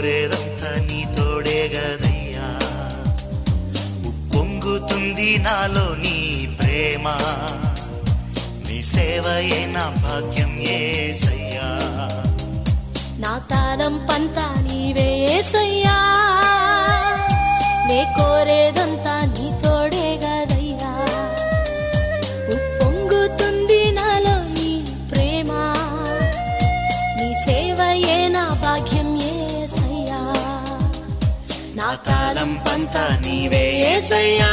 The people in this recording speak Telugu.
కోరేదంతా నీ తోడే గదయ్యా. ఉప్పొంగుతుంది నాలో నీ ప్రేమ, నీ సేవయే నా భాగ్యం యేసయ్యా. నా తలంపంతా నీవే యేసయ్యా, నే కోరేదంతా నీ తోడే గదయ్యా. ఉప్పొంగుతుంది నాలో నీ ప్రేమ, నీ సేవయే నా భాగ్యం యేసయ్యా. నా తలంపంతా నీవే యేసయ్యా.